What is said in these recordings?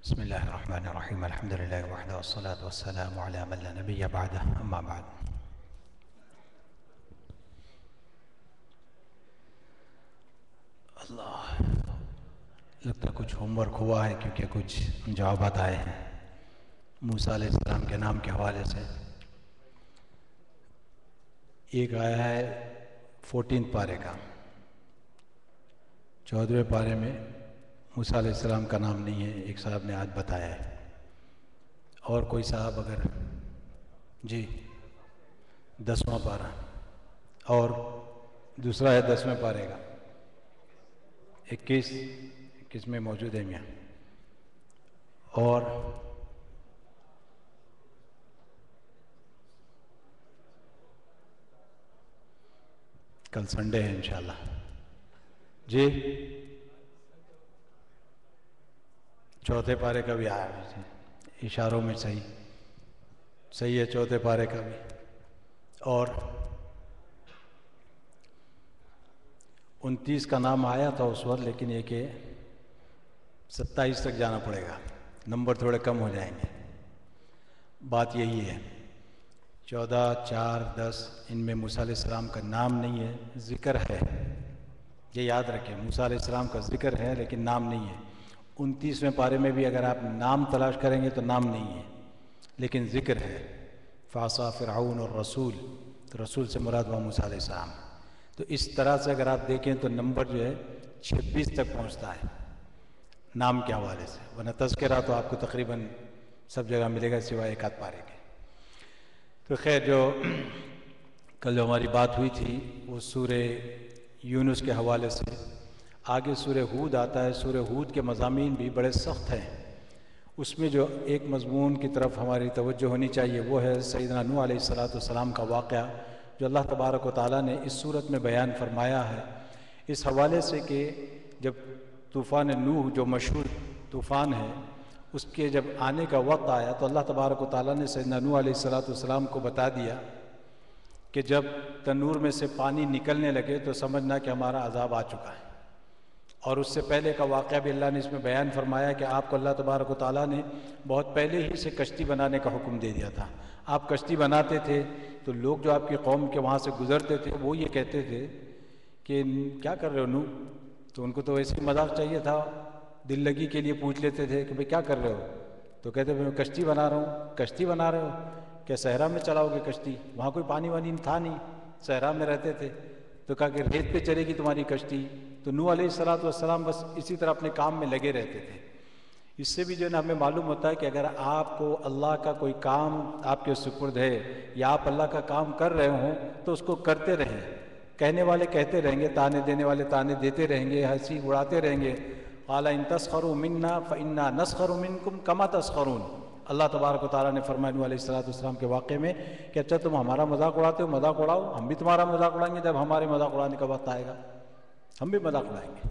بسم الله الرحمن الرحيم الحمد لله وحده والصلاة والسلام على من لا نبي بعده أما بعد اللہ لگتا ہے کچھ ہوم ورک ہوا ہے کیونکہ کچھ جوابات آئے ہیں موسیٰ علیہ السلام کے نام کے حوالے سے۔ ایک آیا ہے 14 پارے کا، 14ویں پارے میں موسیٰ علیہ السلام کا نام نہیں ہے، ایک صاحب نے آج بتایا ہے۔ اور کوئی صاحب اگر جی 10واں پارہ اور دوسرا ہے 10ویں پارے کا 21 میں موجود ہے میاں۔ اور کل سنڈے ہے انشاءاللہ جی، چوتھے پارے کا بھی آیا ہے اشاروں میں، صحیح ہے چوتھے پارے کا بھی۔ اور 29 کا نام آیا تھا اس وقت، لیکن یہ کہ 27 تک جانا پڑے گا، نمبر تھوڑے کم ہو جائیں گے۔ بات یہی ہے 14، 4، 10 ان میں موسیٰ علیہ السلام کا نام نہیں ہے، ذکر ہے، یہ یاد رکھیں، موسیٰ علیہ السلام کا ذکر ہے لیکن نام نہیں ہے۔ 29ویں پارے میں بھی اگر آپ نام تلاش کریں گے تو نام نہیں ہے لیکن ذکر ہے، فعصیٰ فرعون اور رسول، تو رسول سے مراد وہ موسیٰ علیہ السلام۔ تو اس طرح سے اگر آپ دیکھیں تو نمبر جو ہے 26 تک پہنچتا ہے نام کے حوالے سے، ورنہ تذکرہ تو آپ کو تقریباً سب جگہ ملے گا سوائے ایک آدھ پارے کے۔ تو خیر، جو کل جو ہماری بات ہوئی تھی وہ سورہ یونس کے حوالے سے، آگے سورہ ہود آتا ہے۔ سورہ ہود کے مضامین بھی بڑے سخت ہیں، اس میں جو ایک مضمون کی طرف ہماری توجہ ہونی چاہیے وہ ہے سیدنا نوح علیہ السلام کا واقعہ، جو اللہ تبارک و تعالیٰ نے اس صورت میں بیان فرمایا ہے، اس حوالے سے کہ جب طوفان نوح جو مشہور طوفان ہے اس کے جب آنے کا وقت آیا تو اللہ تبارک و تعالیٰ نے سیدنا نوح علیہ السلام کو بتا دیا کہ جب تنور میں سے پانی نکلنے لگے تو سمجھنا کہ ہمارا عذاب آ چکا ہے۔ اور اس سے پہلے کا واقعہ بھی اللہ نے اس میں بیان فرمایا کہ آپ کو اللہ تبارک و تعالیٰ نے بہت پہلے ہی سے کشتی بنانے کا حکم دے دیا تھا۔ آپ کشتی بناتے تھے تو لوگ جو آپ کی قوم کے وہاں سے گزرتے تھے وہ یہ کہتے تھے کہ کیا کر رہے ہو نوح؟ تو ان کو تو ایسے ہی مذاق چاہیے تھا، دل لگی کے لیے پوچھ لیتے تھے کہ بھئی کیا کر رہے ہو؟ تو کہتے میں کشتی بنا رہا ہوں۔ کشتی بنا رہے ہو؟ کیا صحرا میں چلاؤ گے کشتی؟ وہاں کوئی پانی وانی تھا نہیں، صحرا میں رہتے تھے۔ تو کہا کہ ریت پہ چلے گی تمہاری کشتی؟ تو نوح علیہ السلام بس اسی طرح اپنے کام میں لگے رہتے تھے۔ اس سے بھی جو ہے نا ہمیں معلوم ہوتا ہے کہ اگر آپ کو اللہ کا کوئی کام آپ کے سپرد ہے یا آپ اللہ کا کام کر رہے ہوں تو اس کو کرتے رہیں۔ کہنے والے کہتے رہیں گے، تانے دینے والے تانے دیتے رہیں گے، ہنسی اڑاتے رہیں گے۔ قال ان تسخروا منا فانا نسخر منکم کما تسخرون، اللہ تبارک و تعالیٰ نے فرمایا نوح علیہ السلام کے واقعے میں کہ اچھا تم ہمارا مذاق اڑاتے ہو، مذاق اڑاؤ، ہم بھی تمہارا مذاق اڑائیں گے، جب ہمارے مذاق اڑانے کا وقت آئے گا ہم بھی مذاق اڑائیں گے۔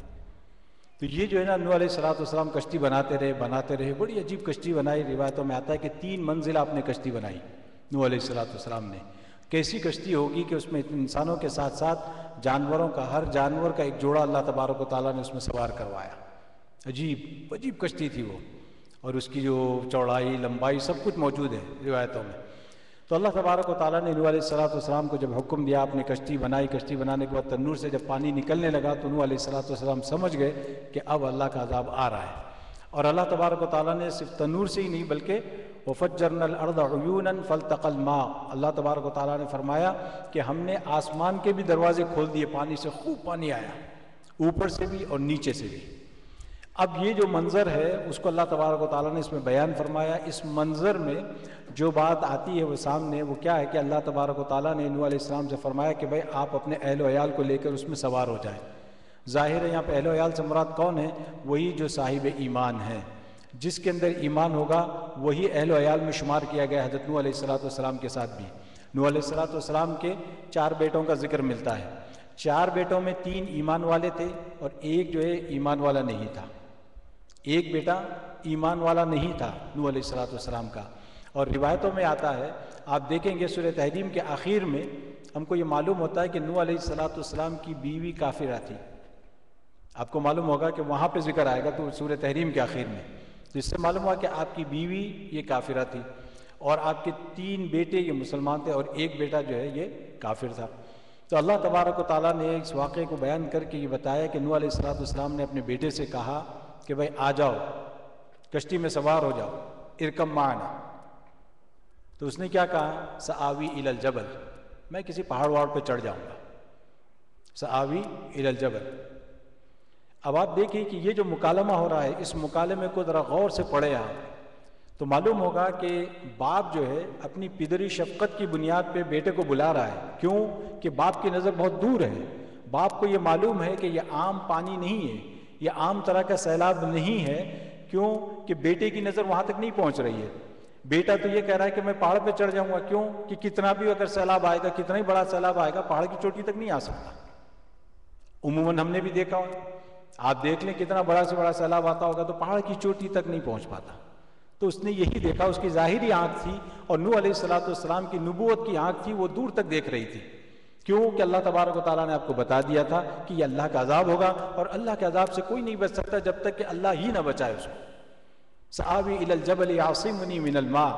تو یہ جو ہے نا نوح علیہ السلام کشتی بناتے رہے، بڑی عجیب کشتی بنائی۔ روایتوں میں آتا ہے کہ 3 منزل آپ نے کشتی بنائی نوح علیہ السلام نے۔ کیسی کشتی ہوگی کہ اس میں انسانوں کے ساتھ ساتھ جانوروں کا، ہر جانور کا ایک جوڑا اللہ تبارک و تعالیٰ نے اس میں سوار کروایا۔ عجیب کشتی تھی وہ، اور اس کی جو چوڑائی لمبائی سب کچھ موجود ہے روایتوں میں۔ تو اللہ تبارک و تعالیٰ نے نوح علیہ السلام کو جب حکم دیا، آپ نے کشتی بنائی، کشتی بنانے کے بعد تنور سے جب پانی نکلنے لگا تو نوح علیہ السلام سمجھ گئے کہ اب اللہ کا عذاب آ رہا ہے۔ اور اللہ تبارک و تعالیٰ نے صرف تنور سے ہی نہیں بلکہ وَفَجَّرْنَا الْأَرْضَ عُيُونًا فَالْتَقَى الْمَاءُ، اللہ تبارک و تعالیٰ نے فرمایا کہ ہم نے آسمان کے بھی دروازے کھول دیے، پانی سے خوب پانی آیا، اوپر سے بھی اور نیچے سے بھی۔ اب یہ جو منظر ہے اس کو اللہ تبارک و تعالیٰ نے اس میں بیان فرمایا۔ اس منظر میں جو بات آتی ہے وہ سامنے، وہ کیا ہے کہ اللہ تبارک و تعالیٰ نے نوح علیہ السلام سے فرمایا کہ بھائی آپ اپنے اہل و عیال کو لے کر اس میں سوار ہو جائیں۔ ظاہر ہے یہاں پہ اہل و عیال سے مراد کون ہے؟ وہی جو صاحب ایمان ہے، جس کے اندر ایمان ہوگا وہی اہل و عیال میں شمار کیا گیا۔ حضرت نوح علیہ السلام کے ساتھ بھی نوح علیہ السلام کے 4 بیٹوں کا ذکر ملتا ہے۔ 4 بیٹوں میں 3 ایمان والے تھے اور ایک جو ہے ایمان والا نہیں تھا، ایک بیٹا ایمان والا نہیں تھا نوح علیہ السلام کا۔ اور روایتوں میں آتا ہے، آپ دیکھیں گے سورہ تحریم کے آخر میں ہم کو یہ معلوم ہوتا ہے کہ نوح علیہ السلام کی بیوی کافرہ تھی۔ آپ کو معلوم ہوگا کہ وہاں پہ ذکر آئے گا تو سورہ تحریم کے آخر میں تو اس سے معلوم ہوا کہ آپ کی بیوی یہ کافرہ تھی اور آپ کے 3 بیٹے یہ مسلمان تھے اور ایک بیٹا جو ہے یہ کافر تھا۔ تو اللہ تبارک و تعالیٰ نے اس واقعے کو بیان کر کے یہ بتایا کہ نوح علیہ السلام نے اپنے بیٹے سے کہا کہ بھائی آ جاؤ، کشتی میں سوار ہو جاؤ، ارکم معنا۔ تو اس نے کیا کہا؟ سآوی الی الجبل، میں کسی پہاڑ وہاڑ پہ چڑھ جاؤں گا، سآوی الی الجبل۔ اب آپ دیکھیں کہ یہ جو مکالمہ ہو رہا ہے، اس مکالمے کو ذرا غور سے پڑھے آپ تو معلوم ہوگا کہ باپ جو ہے اپنی پدری شفقت کی بنیاد پہ بیٹے کو بلا رہا ہے۔ کیوں؟ کہ باپ کی نظر بہت دور ہے، باپ کو یہ معلوم ہے کہ یہ عام پانی نہیں ہے، یہ عام طرح کا سیلاب نہیں ہے۔ کیوں؟ کہ بیٹے کی نظر وہاں تک نہیں پہنچ رہی ہے۔ بیٹا تو یہ کہہ رہا ہے کہ میں پہاڑ پہ چڑھ جاؤں گا، کیوں؟ کہ کتنا بھی اگر سیلاب آئے گا، کتنا ہی بڑا سیلاب آئے گا، پہاڑ کی چوٹی تک نہیں آ سکتا۔ عموماً ہم نے بھی دیکھا ہو، آپ دیکھ لیں کتنا بڑا سے بڑا سیلاب آتا ہوگا تو پہاڑ کی چوٹی تک نہیں پہنچ پاتا۔ تو اس نے یہی دیکھا، اس کی ظاہری آنکھ تھی اور نوح علیہ السلام کی نبوت کی آنکھ تھی، وہ دور تک دیکھ رہی تھی۔ کیوں؟ کہ اللہ تبارک و تعالیٰ نے آپ کو بتا دیا تھا کہ یہ اللہ کا عذاب ہوگا اور اللہ کے عذاب سے کوئی نہیں بچ سکتا جب تک کہ اللہ ہی نہ بچائے اس کو۔ سآوی الی الجبل یعصمنی من الماء،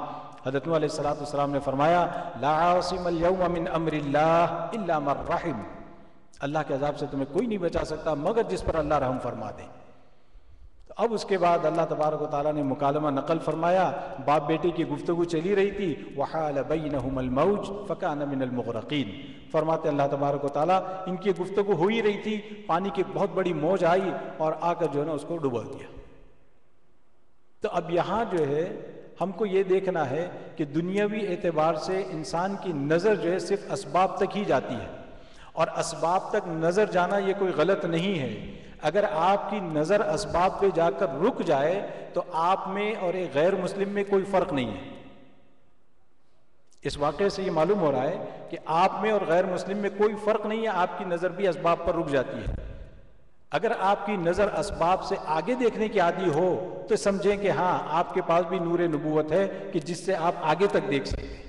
حضرت نوح علیہ السلام نے فرمایا لا عاصم اليوم من امر اللہ الا من رحم، اللہ کے عذاب سے تمہیں کوئی نہیں بچا سکتا مگر جس پر اللہ رحم فرما دے۔ اب اس کے بعد اللہ تبارک و تعالیٰ نے مکالمہ نقل فرمایا، باپ بیٹے کی گفتگو چلی رہی تھی، وحال بینہم الموج فکان من المغرقین، فرماتے اللہ تبارک و تعالیٰ ان کی گفتگو ہو ہی رہی تھی، پانی کی بہت بڑی موج آئی اور آ کر جو ہے نا اس کو ڈبو دیا۔ تو اب یہاں جو ہے ہم کو یہ دیکھنا ہے کہ دنیاوی اعتبار سے انسان کی نظر جو ہے صرف اسباب تک ہی جاتی ہے، اور اسباب تک نظر جانا یہ کوئی غلط نہیں ہے۔ اگر آپ کی نظر اسباب پہ جا کر رک جائے تو آپ میں اور ایک غیر مسلم میں کوئی فرق نہیں ہے۔ اس واقعے سے یہ معلوم ہو رہا ہے کہ آپ میں اور غیر مسلم میں کوئی فرق نہیں ہے، آپ کی نظر بھی اسباب پر رک جاتی ہے۔ اگر آپ کی نظر اسباب سے آگے دیکھنے کی عادی ہو تو سمجھیں کہ ہاں آپ کے پاس بھی نور نبوت ہے کہ جس سے آپ آگے تک دیکھ سکتے ہیں۔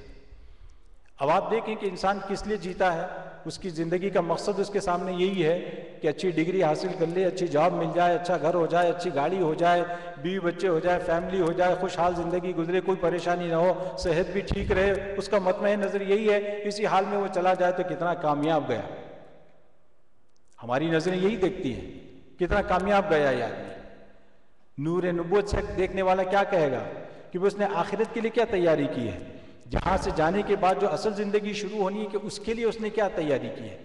اب آپ دیکھیں کہ انسان کس لیے جیتا ہے، اس کی زندگی کا مقصد اس کے سامنے یہی ہے کہ اچھی ڈگری حاصل کر لے، اچھی جاب مل جائے، اچھا گھر ہو جائے، اچھی گاڑی ہو جائے، بیوی بچے ہو جائے، فیملی ہو جائے، خوشحال زندگی گزرے، کوئی پریشانی نہ ہو، صحت بھی ٹھیک رہے۔ اس کا مطمئن نظر یہی ہے، اسی حال میں وہ چلا جائے تو کتنا کامیاب گیا۔ ہماری نظریں یہی دیکھتی ہیں، کتنا کامیاب گیا یہ آدمی۔ نور نبوت سے دیکھنے والا کیا کہے گا کہ وہ اس نے آخرت کے لیے کیا تیاری کی ہے، جہاں سے جانے کے بعد جو اصل زندگی شروع ہونی ہے کہ اس کے لیے اس نے کیا تیاری کی ہے،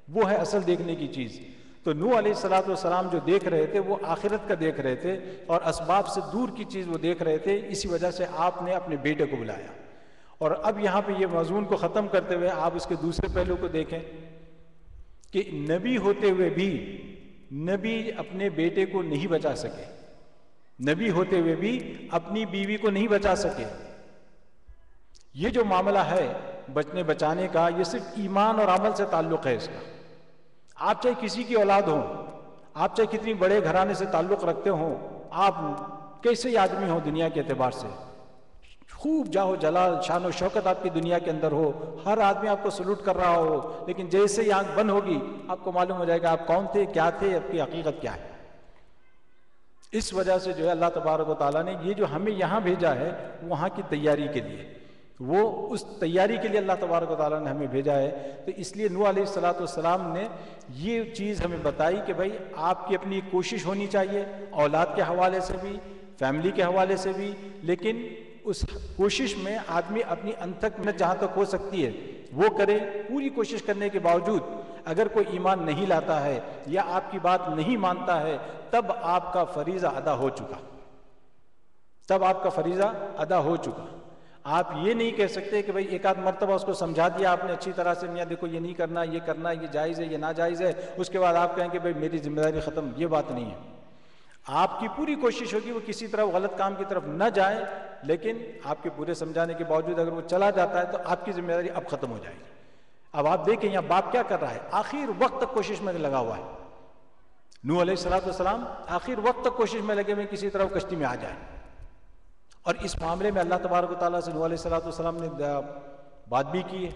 وہ ہے اصل دیکھنے کی چیز۔ تو نوح علیہ السلام جو دیکھ رہے تھے وہ آخرت کا دیکھ رہے تھے اور اسباب سے دور کی چیز وہ دیکھ رہے تھے، اسی وجہ سے آپ نے اپنے بیٹے کو بلایا۔ اور اب یہاں پہ یہ مضمون کو ختم کرتے ہوئے آپ اس کے دوسرے پہلو کو دیکھیں کہ نبی ہوتے ہوئے بھی نبی اپنے بیٹے کو نہیں بچا سکے، نبی ہوتے ہوئے بھی اپنی بیوی کو نہیں بچا سکے۔ یہ جو معاملہ ہے بچنے بچانے کا، یہ صرف ایمان اور عمل سے تعلق ہے اس کا۔ آپ چاہے کسی کی اولاد ہوں، آپ چاہے کتنی بڑے گھرانے سے تعلق رکھتے ہوں، آپ کیسے آدمی ہوں دنیا کے اعتبار سے، خوب جاہو جلال شان و شوکت آپ کی دنیا کے اندر ہو، ہر آدمی آپ کو سلوٹ کر رہا ہو، لیکن جیسے ہی آنکھ بند ہوگی آپ کو معلوم ہو جائے گا آپ کون تھے، کیا تھے، آپ کی حقیقت کیا ہے۔ اس وجہ سے جو ہے اللہ تبارک و تعالیٰ نے یہ جو ہمیں یہاں بھیجا ہے وہاں کی تیاری کے لیے، وہ اس تیاری کے لیے اللہ تبارک و تعالیٰ نے ہمیں بھیجا ہے۔ تو اس لیے نوح علیہ السلام نے یہ چیز ہمیں بتائی کہ بھائی آپ کی اپنی کوشش ہونی چاہیے، اولاد کے حوالے سے بھی، فیملی کے حوالے سے بھی، لیکن اس کوشش میں آدمی اپنی انتھک محنت جہاں تک ہو سکتی ہے وہ کرے۔ پوری کوشش کرنے کے باوجود اگر کوئی ایمان نہیں لاتا ہے یا آپ کی بات نہیں مانتا ہے تب آپ کا فریضہ ادا ہو چکا، تب آپ کا فریضہ ادا ہو چکا۔ آپ یہ نہیں کہہ سکتے کہ بھئی ایک آدھ مرتبہ اس کو سمجھا دیا آپ نے اچھی طرح سے، میاں دیکھو یہ نہیں کرنا، یہ کرنا، یہ جائز ہے، یہ ناجائز ہے، اس کے بعد آپ کہیں کہ بھئی میری ذمہ داری ختم۔ یہ بات نہیں ہے۔ آپ کی پوری کوشش ہوگی وہ کسی طرح غلط کام کی طرف نہ جائے، لیکن آپ کے پورے سمجھانے کے باوجود اگر وہ چلا جاتا ہے تو آپ کی ذمہ داری اب ختم ہو جائے گی۔ اب آپ دیکھیں یہاں باپ کیا کر رہا ہے، آخر وقت تک کوشش میں لگا ہوا ہے۔ نوح علیہ السلام آخر وقت تک کوشش میں لگے ہوئے کسی طرح وہ کشتی میں آ جائیں، اور اس معاملے میں اللہ تبارک و تعالیٰ سے نوح علیہ السلام نے بات بھی کی ہے۔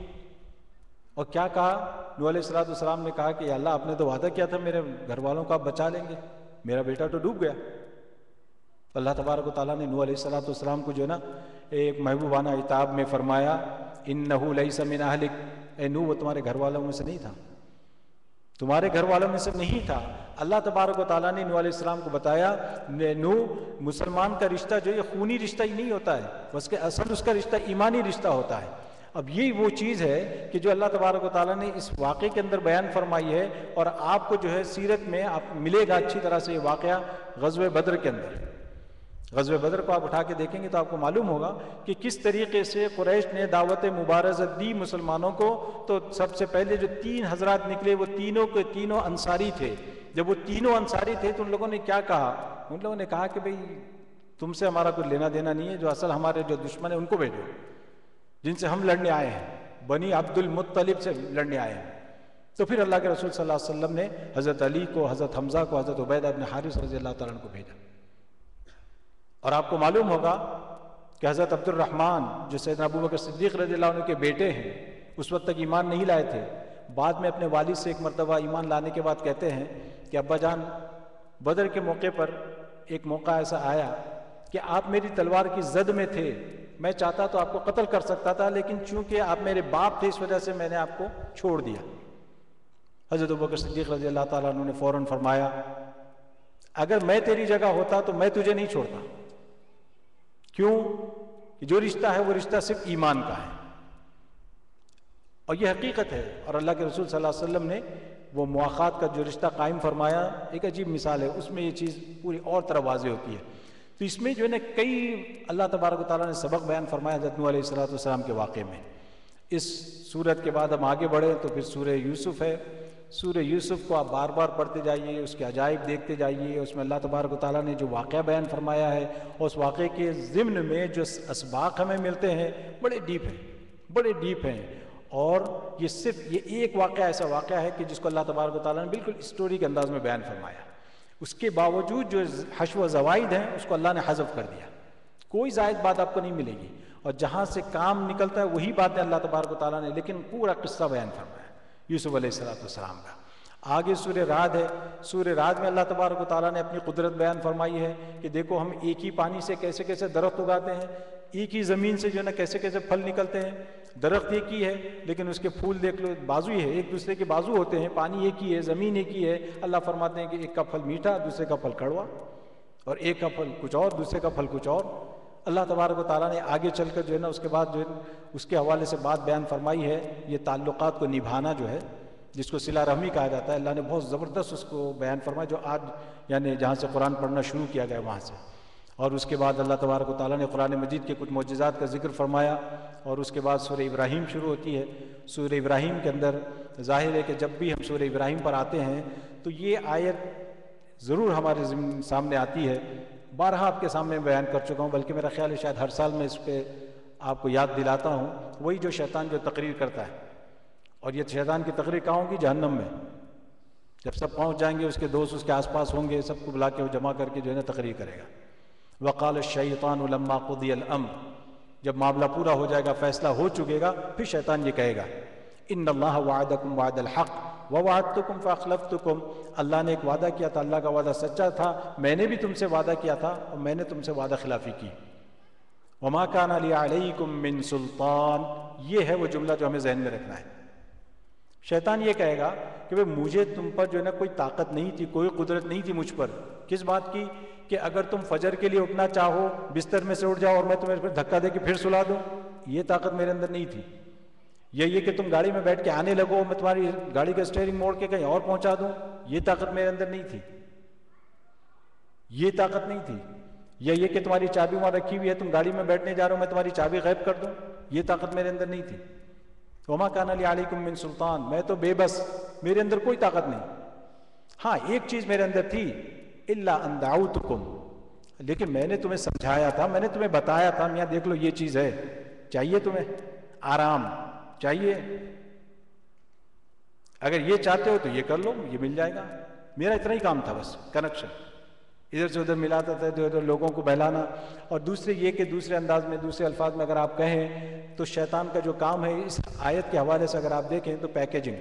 اور کیا کہا نوح علیہ السلام نے؟ کہا کہ اللہ آپ نے تو وعدہ کیا تھا میرے گھر والوں کو آپ بچا لیں گے، میرا بیٹا تو ڈوب گیا، تو اللہ تبارک و تعالیٰ نے نوح علیہ السلام کو جو ہے نا ایک محبوبانہ عتاب میں فرمایا انہ لیس من اہلک، اے نوح وہ تمہارے گھر والوں میں سے نہیں تھا، تمہارے گھر والوں میں سے نہیں تھا۔ اللہ تبارک و تعالیٰ نے نوح علیہ السلام کو بتایا نوح مسلمان کا رشتہ جو یہ خونی رشتہ ہی نہیں ہوتا ہے، بس کہ اصل اس کا رشتہ ایمانی رشتہ ہوتا ہے۔ اب یہی وہ چیز ہے کہ جو اللہ تبارک و تعالیٰ نے اس واقعے کے اندر بیان فرمائی ہے، اور آپ کو جو ہے سیرت میں آپ ملے گا اچھی طرح سے یہ واقعہ غزوہ بدر کے اندر۔ غزوہ بدر کو آپ اٹھا کے دیکھیں گے تو آپ کو معلوم ہوگا کہ کس طریقے سے قریش نے دعوت مبارزت دی مسلمانوں کو۔ تو سب سے پہلے جو 3 حضرات نکلے وہ تینوں کے تینوں انصاری تھے۔ جب وہ تینوں انصاری تھے تو ان لوگوں نے کیا کہا؟ ان لوگوں نے کہا کہ بھئی تم سے ہمارا کوئی لینا دینا نہیں ہے، جو اصل ہمارے جو دشمن ہیں ان کو بھیجو، جن سے ہم لڑنے آئے ہیں، بنی عبد المطلب سے لڑنے آئے ہیں۔ تو پھر اللہ کے رسول صلی اللہ علیہ وسلم نے حضرت علی کو، حضرت حمزہ کو، حضرت عبیدہ بن حارث رضی اللہ تعالیٰ عنہ کو بھیجا۔ اور آپ کو معلوم ہوگا کہ حضرت عبد الرحمن جو سیدنا ابوبکر صدیق رضی اللہ عنہ کے بیٹے ہیں، اس وقت تک ایمان نہیں لائے تھے، بعد میں اپنے والد سے ایک مرتبہ ایمان لانے کے بعد کہتے ہیں کہ ابا جان بدر کے موقع پر ایک موقع ایسا آیا کہ آپ میری تلوار کی زد میں تھے، میں چاہتا تو آپ کو قتل کر سکتا تھا، لیکن چونکہ آپ میرے باپ تھے اس وجہ سے میں نے آپ کو چھوڑ دیا۔ حضرت ابوبکر صدیق رضی اللہ تعالیٰ عنہ نے فوراً فرمایا اگر میں تیری جگہ ہوتا تو میں تجھے نہیں چھوڑتا۔ کیوں؟ کہ جو رشتہ ہے وہ رشتہ صرف ایمان کا ہے، اور یہ حقیقت ہے۔ اور اللہ کے رسول صلی اللہ علیہ وسلم نے وہ مواخات کا جو رشتہ قائم فرمایا، ایک عجیب مثال ہے، اس میں یہ چیز پوری اور طرح واضح ہوتی ہے۔ تو اس میں جو ہے نا کئی اللہ تبارک و تعالیٰ نے سبق بیان فرمایا حضرت نوح علیہ السلام کے واقعے میں۔ اس سورت کے بعد ہم آگے بڑھیں تو پھر سورہ یوسف ہے۔ سورہ یوسف کو آپ بار بار پڑھتے جائیے، اس کے عجائب دیکھتے جائیے، اس میں اللہ تبارک و تعالیٰ نے جو واقعہ بیان فرمایا ہے اور اس واقعے کے ضمن میں جو اسباق ہمیں ملتے ہیں بڑے ڈیپ ہیں۔ اور یہ صرف یہ ایک واقعہ ایسا واقعہ ہے کہ جس کو اللہ تبارک و تعالیٰ نے بالکل اسٹوری کے انداز میں بیان فرمایا، اس کے باوجود جو حشو و زوائد ہیں اس کو اللہ نے حذف کر دیا، کوئی زائد بات آپ کو نہیں ملے گی، اور جہاں سے کام نکلتا ہے وہی باتیں اللہ تبارک و تعالیٰ نے لیکن پورا قصہ بیان فرمایا یوسف علیہ السلام کا۔ آگے سورہ رعد ہے، سورہ رعد میں اللہ تبارک و تعالیٰ نے اپنی قدرت بیان فرمائی ہے کہ دیکھو ہم ایک ہی پانی سے کیسے کیسے درخت اگاتے ہیں، ایک ہی زمین سے جو ہے نا کیسے کیسے پھل نکلتے ہیں، درخت ایک ہی ہے لیکن اس کے پھول دیکھ لو بازو ہی ہے، ایک دوسرے کے بازو ہوتے ہیں، پانی ایک ہی ہے، زمین ایک ہی ہے۔ اللہ فرماتے ہیں کہ ایک کا پھل میٹھا، دوسرے کا پھل کڑوا، اور ایک کا پھل کچھ اور، دوسرے کا پھل کچھ اور۔ اللہ تبارک و تعالیٰ نے آگے چل کر جو ہے نا اس کے بعد جو ہے اس کے حوالے سے بات بیان فرمائی ہے، یہ تعلقات کو نبھانا جو ہے جس کو صلہ رحمی کہا جاتا ہے، اللہ نے بہت زبردست اس کو بیان فرمایا، جو آج یعنی جہاں سے قرآن پڑھنا شروع کیا گیا وہاں سے۔ اور اس کے بعد اللہ تبارک و تعالیٰ نے قرآن مجید کے کچھ معجزات کا ذکر فرمایا، اور اس کے بعد سورہ ابراہیم شروع ہوتی ہے۔ سورہ ابراہیم کے اندر ظاہر ہے کہ جب بھی ہم سورہ ابراہیم پر آتے ہیں تو یہ آیت ضرور ہمارے سامنے آتی ہے، بارہا آپ کے سامنے بیان کر چکا ہوں، بلکہ میرا خیال ہے شاید ہر سال میں اس پہ آپ کو یاد دلاتا ہوں۔ وہی جو شیطان جو تقریر کرتا ہے، اور یہ شیطان کی تقریر کہاں ہوگی؟ جہنم میں۔ جب سب پہنچ جائیں گے، اس کے دوست اس کے آس پاس ہوں گے، سب کو بلا کے وہ جمع کر کے جو ہے نا تقریر کرے گا۔ وقال الشیطان لما قضی الامر، جب معاملہ پورا ہو جائے گا، فیصلہ ہو چکے گا، پھر شیطان یہ کہے گا ان اللہ وعدکم وعد الحق ووعدتکم فاخلفتکم، اللہ نے ایک وعدہ کیا تھا، اللہ کا وعدہ سچا تھا، میں نے بھی تم سے وعدہ کیا تھا اور میں نے تم سے وعدہ خلافی کی۔ وما کان لی علیکم من سلطان، یہ ہے وہ جملہ جو ہمیں ذہن میں رکھنا ہے۔ شیطان یہ کہے گا کہ بھئی مجھے تم پر جو ہے نا کوئی طاقت نہیں تھی، کوئی قدرت نہیں تھی مجھ پر۔ کس بات کی؟ کہ اگر تم فجر کے لیے اٹھنا چاہو، بستر میں سے اٹھ جاؤ اور میں تمہیں پھر دھکا دے کے پھر سلا دوں، یہ طاقت میرے اندر نہیں تھی۔ یہ کہ تم گاڑی میں بیٹھ کے آنے لگو، میں تمہاری گاڑی کا اسٹیئرنگ موڑ کے کہیں اور پہنچا دوں، یہ طاقت میرے اندر نہیں تھی، یہ طاقت نہیں تھی۔ یہ کہ تمہاری چابی وہاں رکھی ہوئی ہے، تم گاڑی میں بیٹھنے جا رہے ہو، میں تمہاری چابی غائب کر دوں، یہ طاقت میرے اندر نہیں تھی۔ وما کان لی علیکم من سلطان، میں تو بے بس، میرے اندر کوئی طاقت نہیں۔ ہاں ایک چیز میرے اندر تھی، الا ان دعوتکم، لیکن میں نے تمہیں سمجھایا تھا، میں نے تمہیں بتایا تھا میاں دیکھ لو یہ چیز ہے، چاہیے تمہیں آرام چاہیے، اگر یہ چاہتے ہو تو یہ کر لو، یہ مل جائے گا۔ میرا اتنا ہی کام تھا بس، کنیکشن ادھر سے ادھر ملاتا تھا، ادھر ادھر لوگوں کو بہلانا۔ اور دوسرے یہ کہ دوسرے انداز میں، دوسرے الفاظ میں اگر آپ کہیں تو شیطان کا جو کام ہے اس آیت کے حوالے سے اگر آپ دیکھیں تو پیکیجنگ،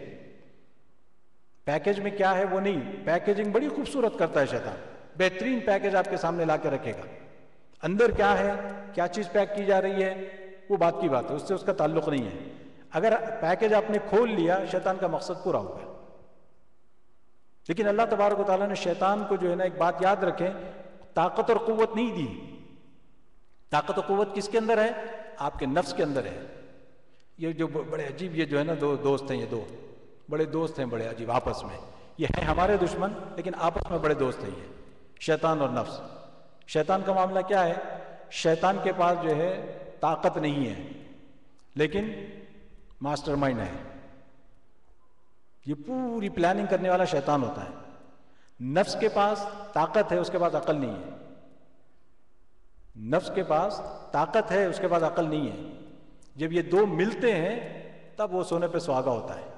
پیکیج میں کیا ہے وہ نہیں، پیکیجنگ بڑی خوبصورت کرتا ہے شیطان، بہترین پیکیج آپ کے سامنے لا کے رکھے گا، اندر کیا ہے، کیا چیز پیک کی جا رہی ہے، وہ بات کی بات ہے، اس سے اس کا تعلق نہیں ہے۔ اگر پیکج آپ نے کھول لیا، شیطان کا مقصد پورا ہو گیا۔ لیکن اللہ تبارک و تعالیٰ نے شیطان کو جو ہے نا، ایک بات یاد رکھیں، طاقت اور قوت نہیں دی۔ طاقت و قوت کس کے اندر ہے؟ آپ کے نفس کے اندر ہے۔ یہ جو بڑے عجیب یہ جو ہے نا دو دوست ہیں، یہ دو بڑے دوست ہیں، بڑے عجیب آپس میں، یہ ہیں ہمارے دشمن لیکن آپس میں بڑے دوست ہیں، یہ شیطان اور نفس۔ شیطان کا معاملہ کیا ہے؟ شیطان کے پاس جو ہے طاقت نہیں ہے لیکن ماسٹر مائنڈ ہے، یہ پوری پلاننگ کرنے والا شیطان ہوتا ہے۔ نفس کے پاس طاقت ہے، اس کے پاس عقل نہیں ہے۔ نفس کے پاس طاقت ہے، اس کے پاس عقل نہیں ہے۔ جب یہ دو ملتے ہیں تب وہ سونے پہ سہاگا ہوتا ہے۔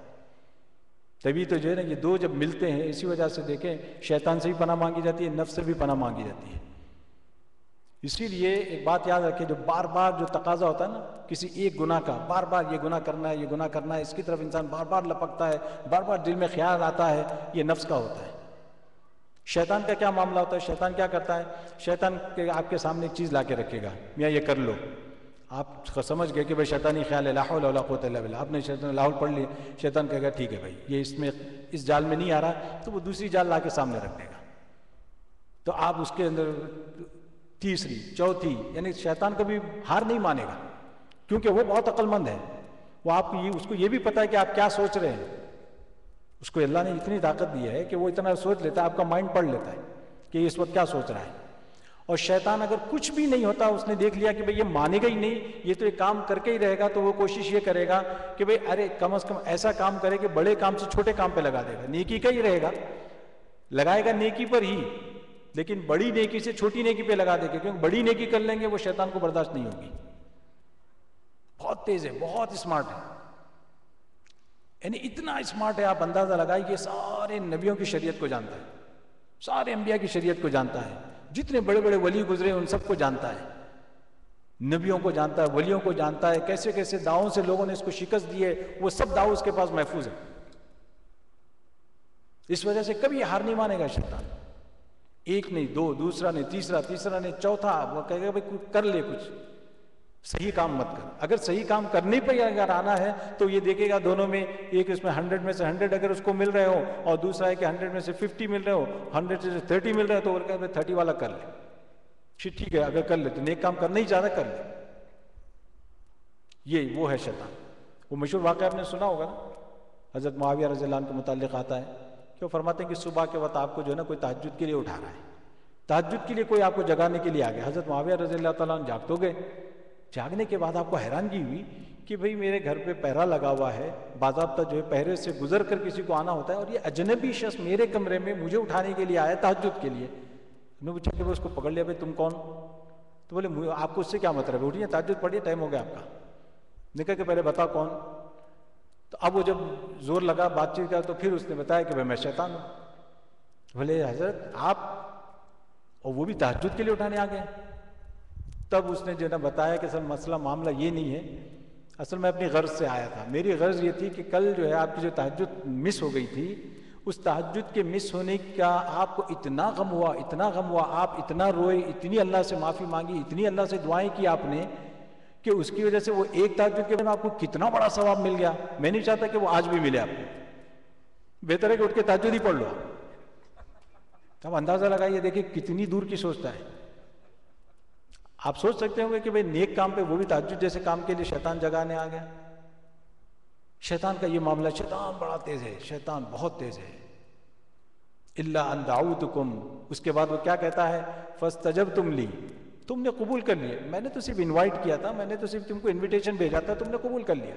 تبھی تو جو ہے نا یہ دو جب ملتے ہیں، اسی وجہ سے دیکھیں شیطان سے بھی پناہ مانگی جاتی ہے، نفس سے بھی پناہ مانگی جاتی ہے۔ اسی لیے ایک بات یاد رکھیں، جو بار بار جو تقاضا ہوتا ہے نا کسی ایک گناہ کا، بار بار یہ گناہ کرنا ہے، یہ گناہ کرنا ہے، اس کی طرف انسان بار بار لپکتا ہے، بار بار دل میں خیال آتا ہے، یہ نفس کا ہوتا ہے۔ شیطان کا کیا معاملہ ہوتا ہے؟ شیطان کیا کرتا ہے؟ شیطان آپ کے سامنے ایک چیز لا کے رکھے گا، میاں یہ کر لو، آپ سمجھ گئے کہ بھائی شیطانی خیال ہے، لا حول ولا قوت الا باللہ، آپ نے شیطان لا حول پڑھ لی، شیطان کہے گا ٹھیک ہے بھائی یہ اس میں اس جال میں نہیں آ رہا، تو وہ دوسری جال لا کے سامنے رکھ دے گا، تو آپ اس کے اندر تیسری چوتھی، یعنی شیطان کبھی ہار نہیں مانے گا کیونکہ وہ بہت عقل مند ہے، وہ آپ کو اس کو یہ بھی پتا ہے کہ آپ کیا سوچ رہے ہیں، اس کو اللہ نے اتنی طاقت دی ہے کہ وہ اتنا سوچ لیتا ہے، آپ کا مائنڈ پڑھ لیتا ہے کہ اس وقت کیا سوچ رہا ہے۔ اور شیطان اگر کچھ بھی نہیں ہوتا، اس نے دیکھ لیا کہ بھئی یہ مانے گا ہی نہیں، یہ تو ایک کام کر کے ہی رہے گا، تو وہ کوشش یہ کرے گا کہ بھئی ارے کم از کم ایسا کام کرے کہ بڑے کام سے چھوٹے کام پہ لگا دے گا، نیکی کا ہی رہے گا، لگائے گا نیکی پر ہی، لیکن بڑی نیکی سے چھوٹی نیکی پہ لگا دے گا، کیونکہ بڑی نیکی کر لیں گے وہ شیطان کو برداشت نہیں ہوگی۔ بہت تیز ہے، بہت اسمارٹ ہے، یعنی اتنا اسمارٹ ہے، آپ اندازہ لگائیے سارے نبیوں کی شریعت کو جانتا ہے، سارے انبیاء کی شریعت کو جانتا ہے، جتنے بڑے بڑے ولی گزرے ان سب کو جانتا ہے، نبیوں کو جانتا ہے، ولیوں کو جانتا ہے، کیسے کیسے داؤں سے لوگوں نے اس کو شکست دی ہے، وہ سب داؤ اس کے پاس محفوظ ہے۔ اس وجہ سے کبھی ہار نہیں مانے گا شیطان، ایک نہیں دو، دوسرا نہیں تیسرا، تیسرا نہیں چوتھا، وہ کہے گا بھائی کر لے کچھ، صحیح کام مت کر۔ اگر صحیح کام کرنے پہ اگر آنا ہے تو یہ دیکھے گا دونوں میں، ایک اس میں 100 میں سے 100 اگر اس کو مل رہے ہو اور دوسرا ہے کہ 100 میں سے 50 مل رہے ہو، 100 سے 30 مل رہے ہو، تو وہ کہے گا 30 والا کر لے، ٹھیک ہے اگر کر لے تو نیک کام کرنا ہی چاہتا کر لے۔ یہ وہ ہے شیطان۔ وہ مشہور واقعہ آپ نے سنا ہوگا نا، حضرت معاویہ رضی اللہ عنہ کے متعلق آتا ہے کہ وہ فرماتے ہیں کہ صبح کے وقت آپ کو جو ہے نا کوئی تہجد کے لیے اٹھا رہا ہے، تہجد کے لیے کوئی آپ کو جگانے کے لیے آ گیا۔ حضرت معاویہ رضی اللہ تعالیٰ عنہ جاگ تو گئے، جاگنے کے بعد آپ کو حیرانگی ہوئی کہ بھئی میرے گھر پہ پہرا لگا ہوا ہے، باضابطہ جو ہے پہرے سے گزر کر کسی کو آنا ہوتا ہے، اور یہ اجنبی شخص میرے کمرے میں مجھے اٹھانے کے لیے آیا تہجد کے لیے۔ انہوں نے پوچھا کہ وہ اس کو پکڑ لیا، بھئی تم کون؟ تو بولے آپ کو اس سے کیا مطلب ہے، اٹھیے تہجد پڑھیے، ٹائم ہو گیا آپ کا۔ نے کہا کہ پہلے بتا کون؟ تو اب وہ جب زور لگا بات چیت کا تو پھر اس نے بتایا کہ بھئی میں شیطان ہوں۔ بولے حضرت آپ، اور وہ بھی تہجد کے لیے اٹھانے آ گئے؟ تب اس نے جو نا بتایا کہ اصل مسئلہ معاملہ یہ نہیں ہے، اصل میں اپنی غرض سے آیا تھا، میری غرض یہ تھی کہ کل جو ہے آپ کی جو تہجد مس ہو گئی تھی، اس تہجد کے مس ہونے کا آپ کو اتنا غم ہوا، اتنا غم ہوا، آپ اتنا روئے، اتنی اللہ سے معافی مانگی، اتنی اللہ سے دعائیں کی آپ نے کہ اس کی وجہ سے وہ ایک تہجد کے بعد آپ کو کتنا بڑا ثواب مل گیا۔ میں نہیں چاہتا کہ وہ آج بھی ملے آپ کو، بہتر ہے کہ اٹھ کے تہجد ہی پڑھ لو۔ اب اندازہ لگائیے، دیکھیں کتنی دور کی سوچتا ہے۔ آپ سوچ سکتے ہوں گے کہ بھئی نیک کام پہ، وہ بھی تہجد جیسے کام کے لیے شیطان جگانے آ گیا۔ شیطان کا یہ معاملہ، شیطان بڑا تیز ہے، شیطان بہت تیز ہے۔ الا ان دعوتکم، اس کے بعد وہ کیا کہتا ہے؟ فاستجبتم لی، تم نے قبول کر لیا، میں نے تو صرف انوائٹ کیا تھا، میں نے تو صرف تم کو انویٹیشن بھیجا تھا، تم نے قبول کر لیا۔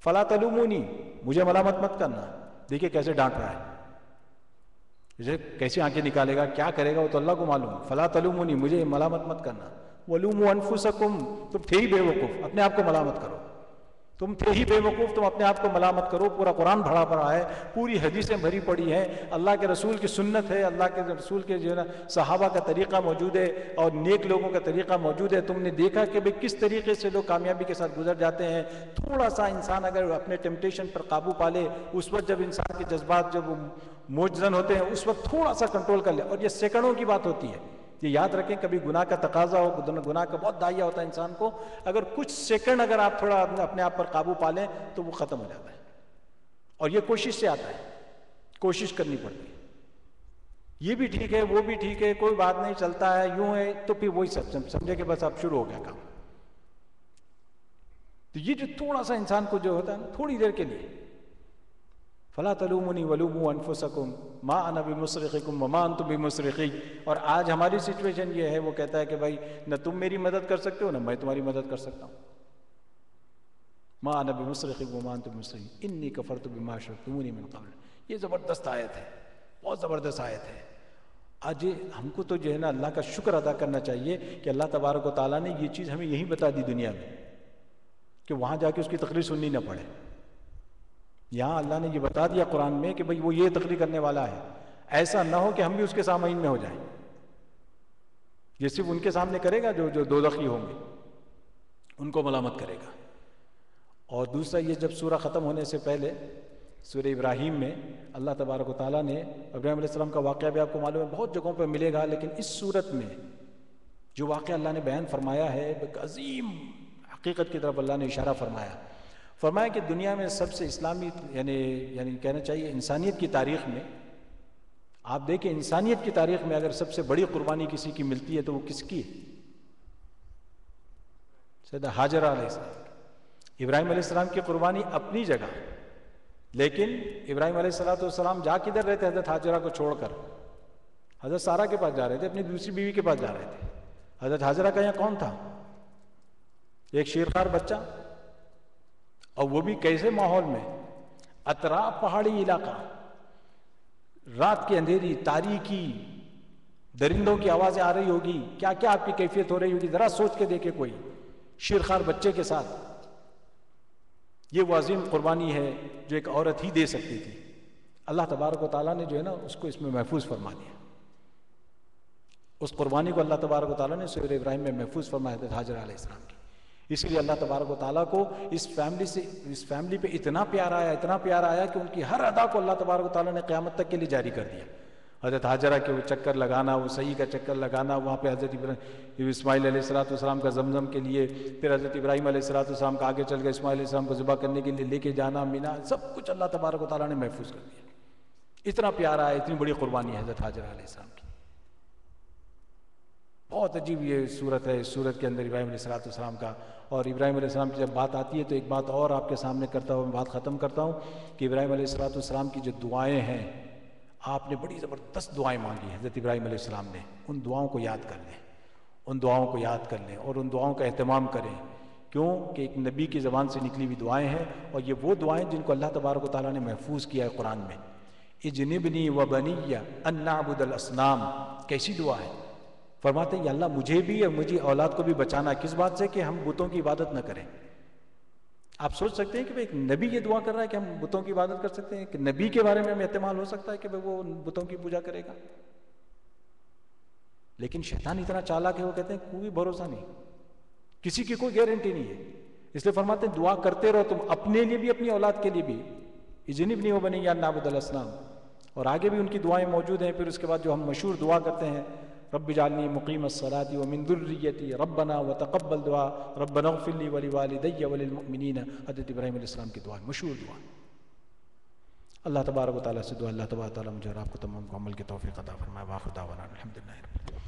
فلا تلومونی، مجھے ملامت مت کرنا۔ دیکھیے کیسے ڈانٹ رہا ہے، کیسے آنکھیں نکالے گا، کیا کرے گا وہ تو اللہ کو معلوم۔ فلا تلومونی، مجھے ملامت مت کرنا۔ ولوموا انفسکم، تم تھے ہی بے وقوف، اپنے آپ کو ملامت کرو، تم تھے ہی بے وقوف، تم اپنے آپ کو ملامت کرو۔ پورا قرآن بھرا پڑا ہے، پوری حدیثیں بھری پڑی ہیں، اللہ کے رسول کی سنت ہے، اللہ کے رسول کے جو ہے نا صحابہ کا طریقہ موجود ہے اور نیک لوگوں کا طریقہ موجود ہے۔ تم نے دیکھا کہ بھئی کس طریقے سے لوگ کامیابی کے ساتھ گزر جاتے ہیں۔ تھوڑا سا انسان اگر اپنے ٹیمپٹیشن پر قابو پا لے، اس وقت جب انسان کے جذبات جب موجزن ہوتے ہیں، اس وقت تھوڑا سا کنٹرول کر لے، اور یہ سیکنڈوں کی بات ہوتی ہے، یہ یاد رکھیں، کبھی گناہ کا تقاضا ہو، گناہ کا بہت دائیا ہوتا ہے انسان کو، اگر کچھ سیکنڈ اگر آپ تھوڑا اپنے آپ پر قابو پا لیں تو وہ ختم ہو جاتا ہے. اور یہ کوشش سے آتا ہے، کوشش کرنی پڑتی ہے. یہ بھی ٹھیک ہے، وہ بھی ٹھیک ہے، کوئی بات نہیں، چلتا ہے، یوں ہے، تو پھر وہی سب سمجھے کہ بس اب شروع ہو گیا کام. تو یہ جو تھوڑا سا انسان کو جو ہوتا ہے نا، تھوڑی دیر کے لیے، فلا تلومونی ولوموا انفسکم ما انا بمصرخکم وما انتم بمصرخی. اور آج ہماری سچویشن یہ ہے، وہ کہتا ہے کہ بھائی نہ تم میری مدد کر سکتے ہو نہ میں تمہاری مدد کر سکتا ہوں. ما انا بمصرخکم وما انتم بمصرخی انی کفرت بما اشرکتمونی من قبل. یہ زبردست آیت ہے، بہت زبردست آیت ہے. آج ہم کو تو جو ہے نا اللہ کا شکر ادا کرنا چاہیے کہ اللہ تبارک و تعالیٰ نے یہ چیز ہمیں یہی بتا دی دنیا میں، کہ وہاں جا کے اس کی تقریر سننی نہ پڑے. یہاں اللہ نے یہ بتا دیا قرآن میں کہ بھئی وہ یہ تقریر کرنے والا ہے. ایسا نہ ہو کہ ہم بھی اس کے سامعین میں ہو جائیں. یہ صرف ان کے سامنے کرے گا جو دوزخی ہوں گے، ان کو ملامت کرے گا. اور دوسرا یہ، جب سورہ ختم ہونے سے پہلے سورہ ابراہیم میں اللہ تبارک و تعالیٰ نے ابراہیم علیہ السلام کا واقعہ بھی آپ کو معلوم ہے، بہت جگہوں پہ ملے گا، لیکن اس صورت میں جو واقعہ اللہ نے بیان فرمایا ہے، ایک عظیم حقیقت کی طرف اللہ نے اشارہ فرمایا کہ دنیا میں سب سے اسلامی یعنی کہنا چاہیے انسانیت کی تاریخ میں، آپ دیکھیں انسانیت کی تاریخ میں اگر سب سے بڑی قربانی کسی کی ملتی ہے تو وہ کس کی ہے؟ سیدہ ہاجرہ علیہ السلام. ابراہیم علیہ السلام کی قربانی اپنی جگہ، لیکن ابراہیم علیہ السلام جا کدھر رہے تھے؟ حضرت ہاجرہ کو چھوڑ کر حضرت سارہ کے پاس جا رہے تھے، اپنی دوسری بیوی کے پاس جا رہے تھے. حضرت ہاجرہ کا یہاں کون تھا؟ ایک شیرخوار بچہ، اور وہ بھی کیسے ماحول میں؟ اطراف پہاڑی علاقہ، رات کی اندھیری، تاریکی، درندوں کی آوازیں آ رہی ہوگی، کیا کیا آپ کی کیفیت ہو رہی ہوگی، ذرا سوچ کے دیکھے کوئی شیرخوار بچے کے ساتھ. یہ وہ عظیم قربانی ہے جو ایک عورت ہی دے سکتی تھی. اللہ تبارک و تعالیٰ نے جو ہے نا اس کو اس میں محفوظ فرما دیا. اس قربانی کو اللہ تبارک و تعالیٰ نے سورہ ابراہیم میں محفوظ فرمایا حضرت ہاجرہ علیہ السلام کی. اس لیے اللہ تبارک و تعالیٰ کو اس فیملی پہ اتنا پیار آیا کہ ان کی ہر ادا کو اللہ تبارک و تعالیٰ نے قیامت تک کے لیے جاری کر دیا. حضرت ہاجرہ کے وہ چکر لگانا، وہ صحیح کا چکر لگانا، وہاں پہ حضرت اسماعیل علیہ السلام کا زمزم کے لیے، پھر حضرت ابراہیم علیہ السلام کا آگے چل کے اسماعیل علیہ السلام کو ذبح کرنے کے لیے لے کے جانا مینا، سب کچھ اللہ تبارک و تعالیٰ نے محفوظ کر دیا. اتنا پیارا ہے، اتنی بڑی قربانی ہے حضرت ہاجرہ علیہ السلام کی. بہت عجیب یہ صورت ہے. اس صورت کے اندر ابراہیم علیہ السلام کا، اور ابراہیم علیہ السلام کی جب بات آتی ہے تو ایک بات اور آپ کے سامنے کرتا ہوں، بات ختم کرتا ہوں کہ ابراہیم علیہ السلام کی جو دعائیں ہیں، آپ نے بڑی زبردست دعائیں مانگی ہیں حضرت ابراہیم علیہ السلام نے. ان دعاؤں کو یاد کر لیں، ان دعاؤں کو یاد کر لیں اور ان دعاؤں کا اہتمام کریں. کیوں کہ ایک نبی کی زبان سے نکلی ہوئی دعائیں ہیں، اور یہ وہ دعائیں جن کو اللہ تبارک و تعالیٰ نے محفوظ کیا ہے قرآن میں. اجنبنی وبنی ان نعبد الاصنام، کیسی دعا ہے. فرماتے ہیں یا اللہ مجھے بھی اور مجھے اولاد کو بھی بچانا کس بات سے؟ کہ ہم بتوں کی عبادت نہ کریں. آپ سوچ سکتے ہیں کہ ایک نبی یہ دعا کر رہا ہے کہ ہم بتوں کی عبادت کر سکتے ہیں؟ کہ نبی کے بارے میں ہمیں احتمال ہو سکتا ہے کہ وہ بتوں کی پوجا کرے گا؟ لیکن شیطان اتنا چالاک ہے، وہ کہتے ہیں کوئی بھروسہ نہیں، کسی کی کوئی گارنٹی نہیں ہے. اس لیے فرماتے ہیں دعا کرتے رہو تم، اپنے لیے بھی اپنی اولاد کے لیے بھی. اجنبنی وبنی ان نعبد الاصنام. اور آگے بھی ان کی دعائیں موجود ہیں. پھر اس کے بعد جو ہم مشہور دعا کرتے ہیں، رب اجعلنی مقیم الصلاۃ ومن ذریتی ربنا وتقبل دعا ربنا اغفر لی ولوالدی وللمؤمنین. حضرت ابراہیم علیہ السلام کی دعا، مشہور دعا. اللہ تبارک و تعالیٰ سے دعا، اللہ تبارک و تعالیٰ مجھے اور آپ کو تمام کو عمل کی توفیق عطا فرمائے. واخر دعوانا الحمدللہ.